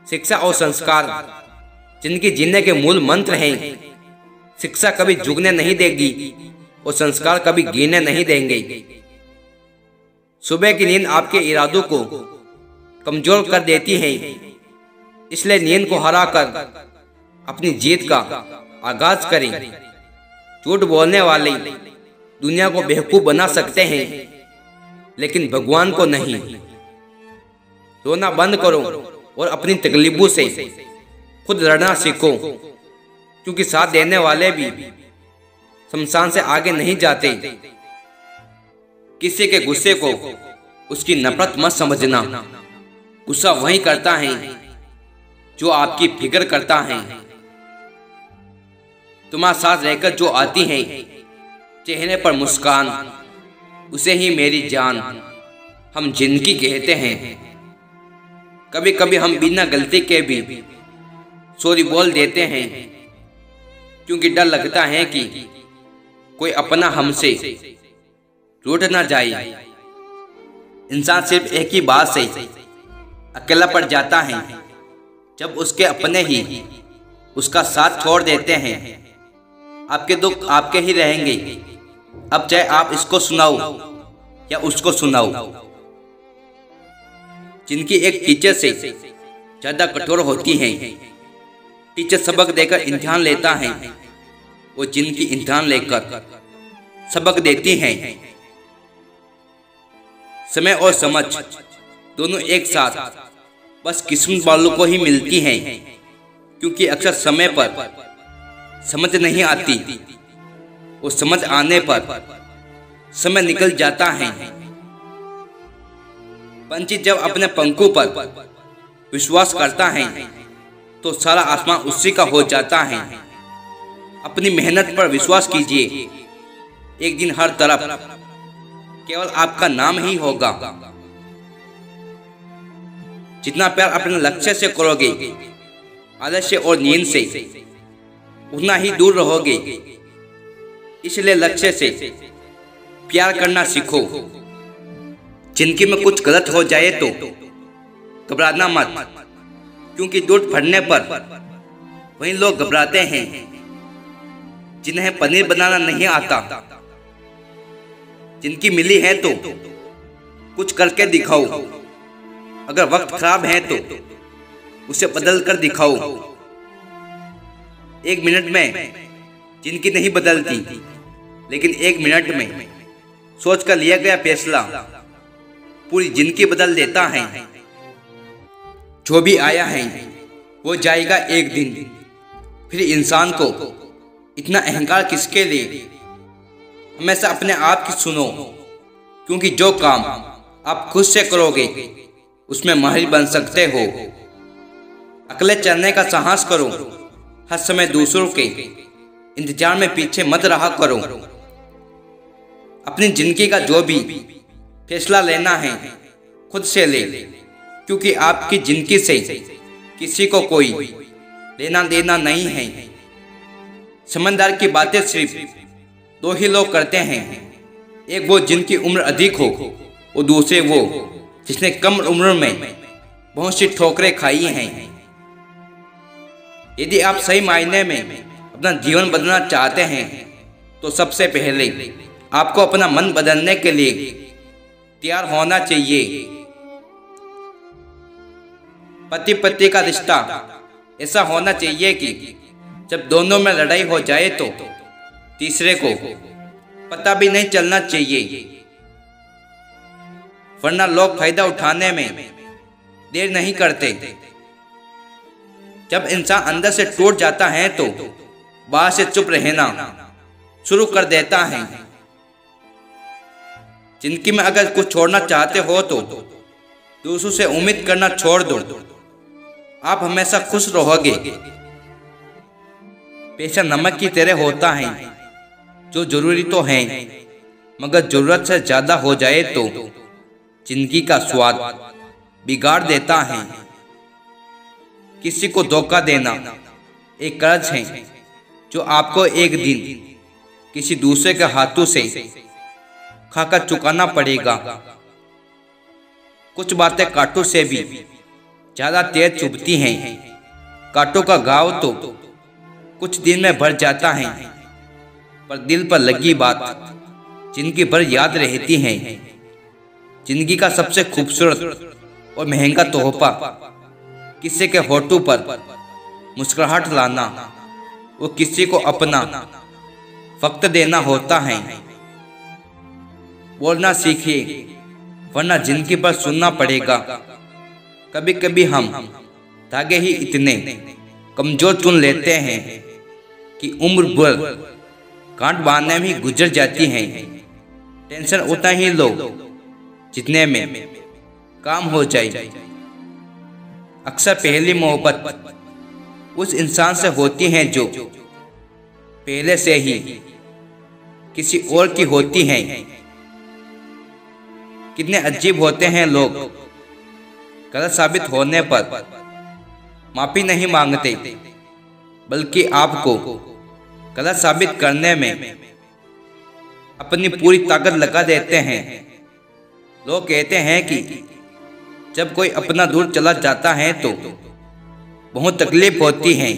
शिक्षा और संस्कार जिनकी जीने के मूल मंत्र हैं। शिक्षा कभी झुकने नहीं देगी और संस्कार कभी गिरने नहीं देंगे। सुबह की नींद आपके इरादों को कमजोर कर देती है, इसलिए नींद को हराकर अपनी जीत का आगाज करें। झूठ बोलने वाले दुनिया को बेवकूफ बना सकते हैं, लेकिन भगवान को नहीं। रोना बंद करो और अपनी तकलीफों से खुद लड़ना सीखो, क्योंकि साथ देने वाले भी शमशान से आगे नहीं जाते। किसी के गुस्से को उसकी नफरत मत समझना। गुस्सा वही करता है जो आपकी फिक्र करता है। तुम्हारे साथ रहकर जो आती है चेहरे पर मुस्कान, उसे ही मेरी जान हम जिंदगी कहते हैं। कभी कभी हम बिना गलती के भी सॉरी बोल देते हैं, क्योंकि डर लगता है कि कोई अपना हमसे रूठ ना जाए। इंसान सिर्फ एक ही बात से अकेला पड़ जाता है, जब उसके अपने ही उसका साथ छोड़ देते हैं। आपके दुख आपके ही रहेंगे, अब चाहे आप इसको सुनाओ या उसको सुनाओ। जिनकी एक टीचर से ज्यादा कठोर होती है। टीचर सबक देकर इम्तिहान लेता है, वो जिनकी इम्तिहान लेकर सबक देती हैं। समय और समझ दोनों एक साथ बस किस्मत वालों को ही मिलती हैं, क्योंकि अक्सर समय पर समझ नहीं आती, वो समझ आने पर समय निकल जाता है। पंछी जब अपने पंखों पर विश्वास करता है तो सारा आसमान उसी का हो जाता है। अपनी मेहनत पर विश्वास कीजिए, एक दिन हर तरफ केवल आपका नाम ही होगा। जितना प्यार अपने लक्ष्य से करोगे, आलस्य और नींद से, उतना ही दूर रहोगे। इसलिए लक्ष्य से प्यार करना सीखो। जिंदगी में कुछ गलत हो जाए तो घबराना मत, क्योंकि दूध फटने पर वही लोग घबराते हैं जिन्हें पनीर बनाना नहीं आता। जिनकी मिली है तो कुछ करके दिखाओ। अगर वक्त खराब है तो उसे बदल कर दिखाओ। एक मिनट में जिनकी नहीं बदलती, लेकिन एक मिनट में सोचकर लिया गया फैसला पूरी जिंदगी बदल देता है। जो भी आया है वो जाएगा एक दिन, फिर इंसान को इतना अहंकार किसके लिए। हमेशा अपने आप की सुनो, क्योंकि जो काम आप खुद से करोगे उसमें माहिर बन सकते हो। अकेले चलने का साहस करो, हर समय दूसरों के इंतजार में पीछे मत रहा करो। अपनी जिंदगी का जो भी फैसला लेना है खुद से ले, क्योंकि आपकी जिंदगी से किसी को कोई लेना देना नहीं है। समझदार की बातें सिर्फ दो ही लोग करते हैं, एक वो जिनकी उम्र अधिक हो और दूसरे वो जिसने कम उम्र में बहुत सी ठोकरें खाई हैं। यदि आप सही मायने में अपना जीवन बदलना चाहते हैं तो सबसे पहले आपको अपना मन बदलने के लिए तैयार होना चाहिए। पति पत्नी का रिश्ता ऐसा होना चाहिए कि जब दोनों में लड़ाई हो जाए तो तीसरे को पता भी नहीं चलना चाहिए, वरना लोग फायदा उठाने में देर नहीं करते। जब इंसान अंदर से टूट जाता है तो बाहर से चुप रहना शुरू कर देता है। जिंदगी में अगर कुछ छोड़ना चाहते हो तो दूसरों से उम्मीद करना छोड़ दो, आप हमेशा खुश रहोगे। पैसा नमक की तरह होता है, जो जरूरी तो है, मगर जरूरत से ज्यादा हो जाए तो जिंदगी का स्वाद बिगाड़ देता है। किसी को धोखा देना एक कर्ज है जो आपको एक दिन किसी दूसरे के हाथों से खाकर चुकाना पड़ेगा। कुछ बातें कांटों से भी ज़्यादा तेज चुभती हैं। कांटों का घाव तो कुछ दिन में भर जाता है, पर दिल पर लगी बात जिंदगी भर याद रहती है। जिंदगी का सबसे खूबसूरत और महंगा तोहफा किसी के होठों पर मुस्कुराहट लाना, वो किसी को अपना वक्त देना होता है। बोलना सीखिए, वरना जिंदगी भर सुनना पड़ेगा। कभी कभी हम धागे ही इतने कमजोर चुन लेते हैं कि उम्र भर गांठ बांधने में ही गुजर जाती है। टेंशन उतना ही लो जितने में काम हो जाए। अक्सर पहली मोहब्बत उस इंसान से होती है जो पहले से ही किसी और की होती है। कितने अजीब होते हैं लोग, गलत साबित होने पर माफी नहीं मांगते, बल्कि आपको गलत साबित करने में अपनी पूरी ताकत लगा देते हैं। लोग कहते हैं कि जब कोई अपना दूर चला जाता है तो बहुत तकलीफ होती है,